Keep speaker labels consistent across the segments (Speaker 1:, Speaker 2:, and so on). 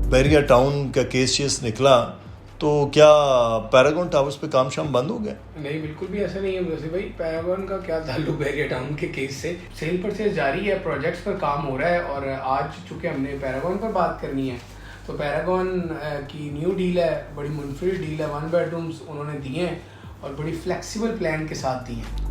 Speaker 1: बहरिया town का case निकला तो क्या पैरागॉन टावर्स पे काम शाम बंद हो गया?
Speaker 2: नहीं, बिल्कुल भी ऐसा नहीं है वैसे भाई। पैरागॉन का क्या ताल्लुक बहरिया टाउन के केस से? सेल परचेज जारी है, प्रोजेक्ट्स पर काम हो रहा है। और आज चूंकि हमने पैरागॉन पर बात करनी है तो पैरागॉन की न्यू डील है, बड़ी मुनफरिद डील है। 1 बेडरूम्स उन्होंने दिए हैं और बड़ी फ्लेक्सिबल प्लान के साथ दिए हैं।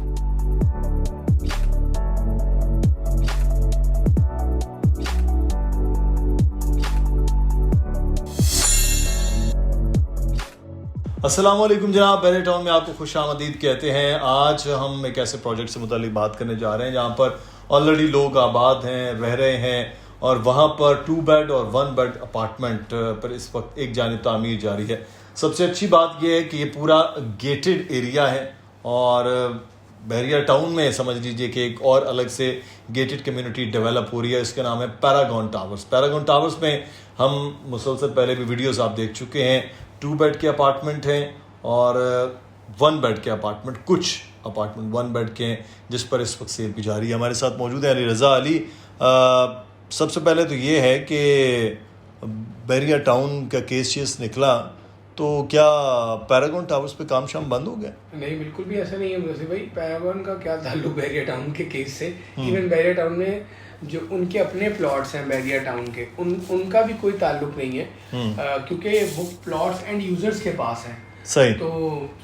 Speaker 1: अस्सलाम वालेकुम जनाब, बहरिया टाउन में आपको खुश आमदीद कहते हैं। आज हम एक ऐसे प्रोजेक्ट से मुतालिक बात करने जा रहे हैं जहाँ पर ऑलरेडी लोग आबाद हैं, रह रहे हैं और वहाँ पर 2 बेड और 1 बेड अपार्टमेंट पर इस वक्त एक जानिब तामीर जारी है। सबसे अच्छी बात यह है कि ये पूरा गेटेड एरिया है और बहरिया टाउन में समझ लीजिए कि एक और अलग से गेटेड कम्युनिटी डेवलप हो रही है। इसका नाम है पैरागॉन टावर्स। पैरागॉन टावर्स में हम मुसलसल पहले भी वीडियोस आप देख चुके हैं। 2 बेड के अपार्टमेंट हैं और 1 बेड के अपार्टमेंट, कुछ अपार्टमेंट 1 बेड के हैं जिस पर इस वक्त सेल भी जारी है। हमारे साथ मौजूद है अली रज़ा अली। सबसे पहले तो ये है कि बहरिया टाउन का केस निकला तो क्या पैरागॉन टावर्स पे काम शाम बंद हो गया?
Speaker 2: नहीं, बिल्कुल भी ऐसा नहीं है वैसे भाई। पैरागॉन का क्या ताल्लुक बहरिया टाउन के केस से? इवन बहरिया टाउन में जो उनके अपने प्लॉट्स हैं बहरिया टाउन के, उनका भी कोई ताल्लुक नहीं है क्योंकि वो प्लॉट्स एंड यूजर्स के पास हैं।
Speaker 1: सही।
Speaker 2: तो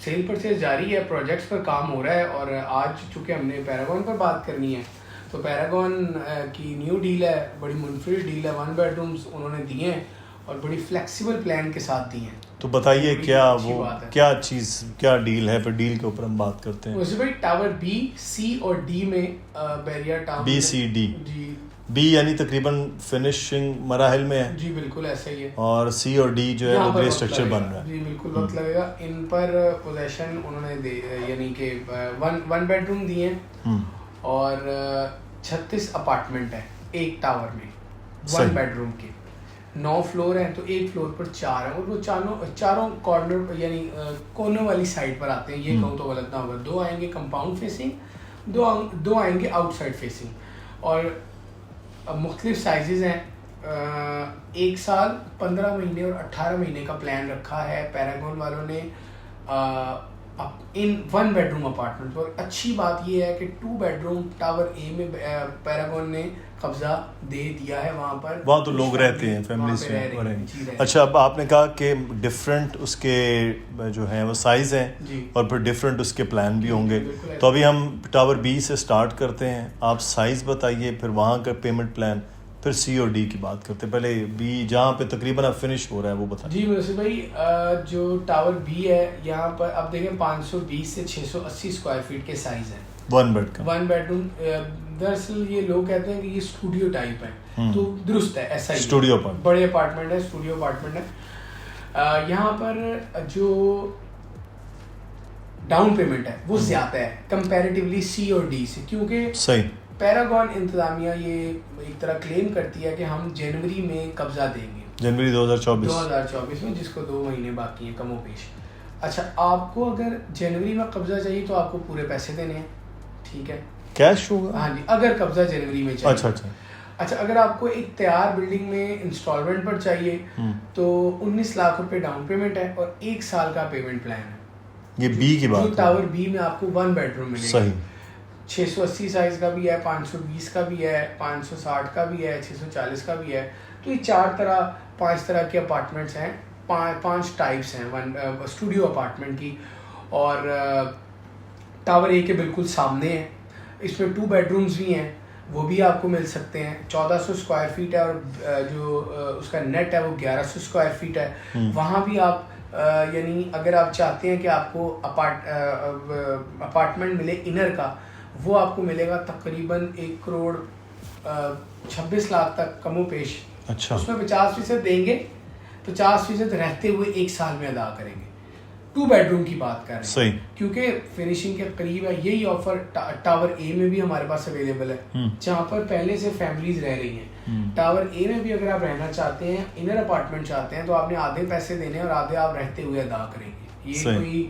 Speaker 2: सेल परचेज जारी है, प्रोजेक्ट्स पर काम हो रहा है। और आज चूंकि हमने पैरागॉन पर बात करनी है तो पैरागॉन की न्यू डील है, बड़ी मुनफरिद डील है। 1 बेडरूम्स उन्होंने दिए हैं और बड़ी फ्लेक्सिबल प्लान के साथ दिए हैं।
Speaker 1: तो बताइए क्या डील है, फिर डील के ऊपर हम बात करते हैं।
Speaker 2: वैसे भाई टावर बी, सी और डी में बहरिया टाउन
Speaker 1: बी, सी, डी।
Speaker 2: जी,
Speaker 1: बी यानी तकरीबन फिनिशिंग मराहिल में है।
Speaker 2: जी बिल्कुल ऐसा ही है।
Speaker 1: और सी और डी जो है वो ग्रे स्ट्रक्चर बन रहा है।
Speaker 2: जी बिल्कुल वक्त लगेगा। इन पर पोजेशन उन्होंने यानी कि 1 बेडरूम दिए हैं और 36 अपार्टमेंट है एक टावर में। 1 बेडरूम के 9 फ्लोर हैं तो एक फ्लोर पर 4 हैं और वो चारों कॉर्नर यानी कोनों वाली साइड पर आते हैं। ये कहूँ तो गलत ना होगा। 2 आएंगे कंपाउंड फेसिंग, 2 आएंगे आउटसाइड फेसिंग और मुख्तलिफ साइजेस हैं। 1 साल, 15 महीने और 18 महीने का प्लान रखा है पैरागॉन वालों ने इन 1 बेडरूम अपार्टमेंट। और अच्छी बात यह है कि 2 बेडरूम टावर ए में पैरागॉन ने कब्जा दे दिया है। वहाँ
Speaker 1: तो लोग रहते हैं, फैमिलीज में। अच्छा, अब आपने कहा कि डिफरेंट उसके जो हैं वो साइज़ हैं और फिर डिफरेंट उसके प्लान भी होंगे। तो अभी हम टावर बी से स्टार्ट करते हैं। आप साइज़ बताइए, फिर वहाँ का पेमेंट प्लान, फिर सी और डी की बात करते हैं। पहले बी जहाँ पे तकरीबन अब फिनिश हो रहा है वो बताइए।
Speaker 2: जी वैसे भाई जो टावर बी है यहाँ पर अब देखें 520 से 680 स्क्वायर फीट के साइज है
Speaker 1: 1 बेड का।
Speaker 2: 1 बेडरूम। दरअसल ये लोग कहते हैं कि ये स्टूडियो टाइप है, तो दुरुस्त है, ऐसा ही
Speaker 1: स्टूडियो
Speaker 2: बड़े अपार्टमेंट है, स्टूडियो अपार्टमेंट है। यहाँ पर जो डाउन पेमेंट है वो ज्यादा है कंपैरेटिवली सी और डी से, क्योंकि
Speaker 1: सही
Speaker 2: पैरागॉन इंतजामिया ये एक तरह क्लेम करती है कि हम जनवरी में कब्जा देंगे,
Speaker 1: जनवरी
Speaker 2: 2024 में, जिसको 2 महीने बाकी हैं कमो पेश। अच्छा, आपको अगर जनवरी में कब्जा चाहिए तो आपको पूरे पैसे देने हैं, ठीक है,
Speaker 1: कैश होगा।
Speaker 2: हाँ जी, अगर कब्जा जनवरी में चाहिए। अच्छा, अगर आपको एक तैयार बिल्डिंग में इंस्टॉलमेंट पर चाहिए तो 19 लाख रुपए डाउन पेमेंट है और 1 साल का पेमेंट प्लान है।
Speaker 1: ये बी की बात है।
Speaker 2: टावर बी में आपको 1 बेडरूम मिलेगा।
Speaker 1: सही।
Speaker 2: 680 साइज का भी है, 520 का भी है, 560 का भी है, 640 का भी है। तो ये 5 तरह के अपार्टमेंट्स हैं, 5 टाइप्स हैं स्टूडियो अपार्टमेंट की। और टावर ए के बिल्कुल सामने है। इसमें 2 बेडरूम्स भी हैं, वो भी आपको मिल सकते हैं। 1400 स्क्वायर फीट है और जो उसका नेट है वो 1100 स्क्वायर फीट है। वहाँ भी आप यानी अगर आप चाहते हैं कि आपको अपार्टमेंट मिले इनर का, वो आपको मिलेगा तकरीबन 1 करोड़ 26 लाख तक कमो पेश।
Speaker 1: अच्छा,
Speaker 2: उसमें 50% देंगे, 50% रहते हुए 1 साल में अदा करेंगे। 2 बेडरूम की बात कर रहे हैं,
Speaker 1: सही,
Speaker 2: क्योंकि फिनिशिंग के करीब है। यही ऑफर टावर ए में भी हमारे पास अवेलेबल है, जहाँ पर पहले से फैमिलीज रह रही हैं। टावर ए में भी अगर आप रहना चाहते हैं, इनर अपार्टमेंट चाहते हैं, तो आपने आधे पैसे देने और आधे आप रहते हुए अदा करेंगे। ये कोई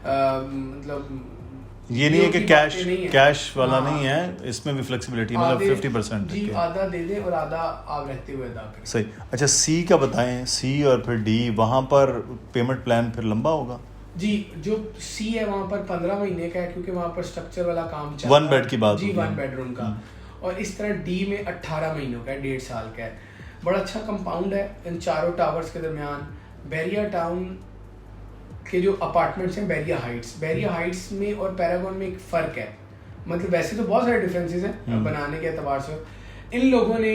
Speaker 2: मतलब
Speaker 1: ये नहीं है कि
Speaker 2: की
Speaker 1: कैश
Speaker 2: बातें नहीं है।
Speaker 1: कैश वाला
Speaker 2: हाँ।
Speaker 1: नहीं है, इसमें भी फ्लेक्सिबिलिटी मतलब
Speaker 2: आधे-
Speaker 1: 50%
Speaker 2: जी आधा दे दें और आधा आप रहते हुए अदा करें।
Speaker 1: सही। अच्छा सी का बताएं, सी और फिर डी, वहाँ पर पेमेंट प्लान फिर लंबा होगा?
Speaker 2: जी जो सी है वहाँ पर 15 महीने का है, क्योंकि वहाँ पर स्ट्रक्चर वाला काम चल
Speaker 1: One bed की बात
Speaker 2: जी
Speaker 1: होगी।
Speaker 2: 1 बेडरूम का। और इस तरह डी में 18 महीनों का है, 1.5 साल का है। बड़ा अच्छा कंपाउंड है इन चारों टावर्स के दरमियान। बैरिया टाउन के जो अपार्टमेंट्स हैं बैरिया हाइट्स में और पैरागॉन में एक फ़र्क है। मतलब वैसे तो बहुत सारे डिफरेंसेस हैं बनाने के एतबार से। इन लोगों ने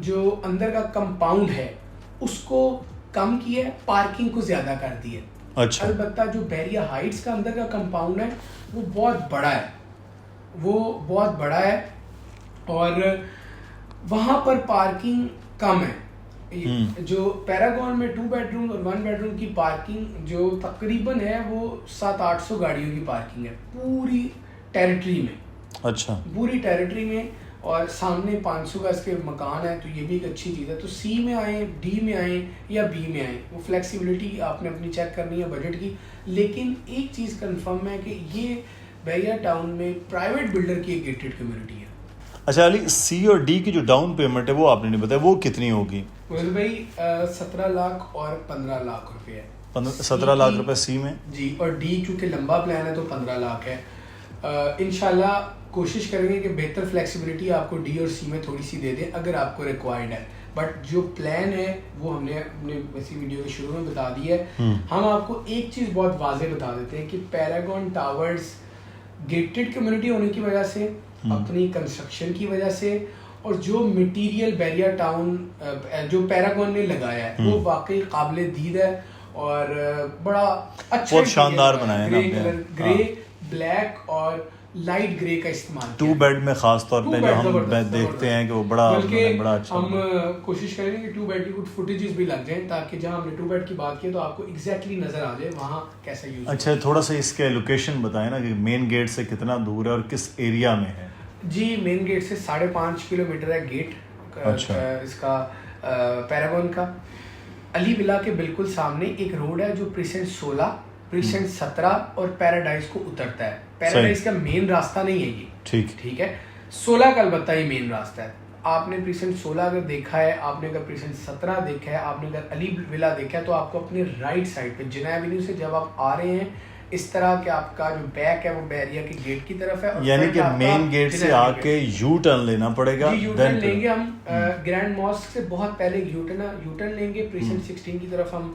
Speaker 2: जो अंदर का कंपाउंड है उसको कम किया है, पार्किंग को ज़्यादा कर दी है।
Speaker 1: अच्छा।
Speaker 2: अलबत्ता जो बैरिया हाइट्स का अंदर का कंपाउंड है वो बहुत बड़ा है और वहाँ पर पार्किंग कम है। जो पैरागॉन में 2 बेडरूम और 1 बेडरूम की पार्किंग जो तकरीबन है वो 700-800 गाड़ियों की पार्किंग है पूरी टेरिटरी में।
Speaker 1: अच्छा।
Speaker 2: पूरी टेरिटरी में और सामने 500 गज के मकान है, तो ये भी एक अच्छी चीज़ है। तो सी में आए, डी में आए या बी में आए, वो फ्लेक्सिबिलिटी आपने अपनी चेक करनी है बजट की। लेकिन एक चीज़ कंफर्म है कि ये बैरिया टाउन में प्राइवेट बिल्डर की एक गेटेड कम्युनिटी है।
Speaker 1: अच्छा अली, सी और डी की जो डाउन पेमेंट है वो आपने नहीं बताया, वो कितनी होगी?
Speaker 2: गोयल भाई 17 लाख और 15 लाख रुपए है।
Speaker 1: 17 लाख रुपए सी में
Speaker 2: जी, और डी क्योंकि लंबा प्लान है तो 15 लाख है। इंशाल्लाह कोशिश करेंगे कि बेहतर फ्लेक्सिबिलिटी आपको डी और सी में थोड़ी सी दे दें अगर आपको रिक्वायर्ड है। बट जो प्लान है वो हमने अपने इसी वीडियो के शुरू में बता दी है। हम आपको एक चीज़ बहुत वाज़ेह बता देते हैं कि पैरागॉन टावर्स गेटेड कम्युनिटी होने की वजह से, अपनी कंस्ट्रक्शन की वजह से और जो मटेरियल बैरिया टाउन जो पैरागॉन ने लगाया है वो वाकई काबिल दीद है और बड़ा अच्छा
Speaker 1: बहुत शानदार बनाया है ना
Speaker 2: ग्रे
Speaker 1: आपने।
Speaker 2: कलर, ग्रे ब्लैक और लाइट ग्रे का इस्तेमाल
Speaker 1: 2 बेड में खास तौर पे जो हम
Speaker 2: जबरदस्त,
Speaker 1: देखते हैं कि वो बड़ा अच्छा।
Speaker 2: हम कोशिश करेंगे कि 2 बेड की कुछ फुटेजेस भी लग जाएं ताकि जहां हमने 2 बेड की बात की तो आपको एग्जैक्टली नजर आ जाए वहां कैसा यूज।
Speaker 1: अच्छा थोड़ा सा इसके लोकेशन बताएं ना कि मेन गेट से कितना दूर है और किस एरिया में है?
Speaker 2: जी मेन गेट से 5.5 किलोमीटर है गेट।
Speaker 1: अच्छा।
Speaker 2: इसका पैरागॉन का अली विला के बिल्कुल सामने एक रोड है जो प्रीसेंट 16, प्रीसेंट 17 और पैराडाइज को उतरता है। पैराडाइज का मेन रास्ता नहीं है ये, ठीक है। 16 का अलबत्ता ये मेन रास्ता है। आपने प्रीसेंट 16 अगर देखा है, आपने अगर प्रीसेंट 17 देखा है, आपने अगर अली विला देखा है तो आपको अपने राइट साइड पे जिना एवेन्यू से जब आप आ रहे हैं इस तरह के आपका जो बैक है वो बैरिया के गेट की तरफ है।
Speaker 1: यानी कि मेन गेट से आके यू टर्न लेना पड़ेगा।
Speaker 2: यू टर्न लेंगे हम ग्रैंड मॉस्क से बहुत पहले यू टर्न लेंगे, प्रीसेंट 16 की तरफ हम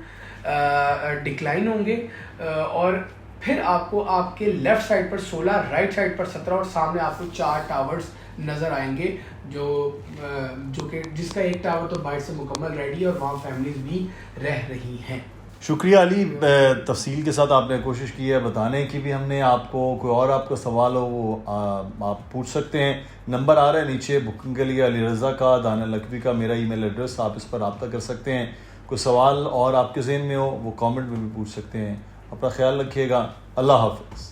Speaker 2: डिक्लाइन होंगे और फिर आपको आपके लेफ्ट साइड पर 16, राइट साइड पर 17 और सामने आपको 4 टावर्स नजर आएंगे जो कि जिसका एक टावर तो बाइट से मुकम्मल रेडी है और वहाँ फैमिलीज भी रह रही हैं।
Speaker 1: शुक्रिया अली, तफसील के साथ आपने कोशिश की है बताने की भी हमने आपको। कोई और आपका सवाल हो वो आप पूछ सकते हैं। नंबर आ रहा है नीचे बुकिंग के लिए, अली रज़ा का, दानिया लकवी का मेरा ईमेल एड्रेस, आप इस पर रब्ता कर सकते हैं। कोई सवाल और आपके ज़हन में हो वो कमेंट में भी पूछ सकते हैं। अपना ख्याल रखिएगा। अल्लाह हाफ़िज़।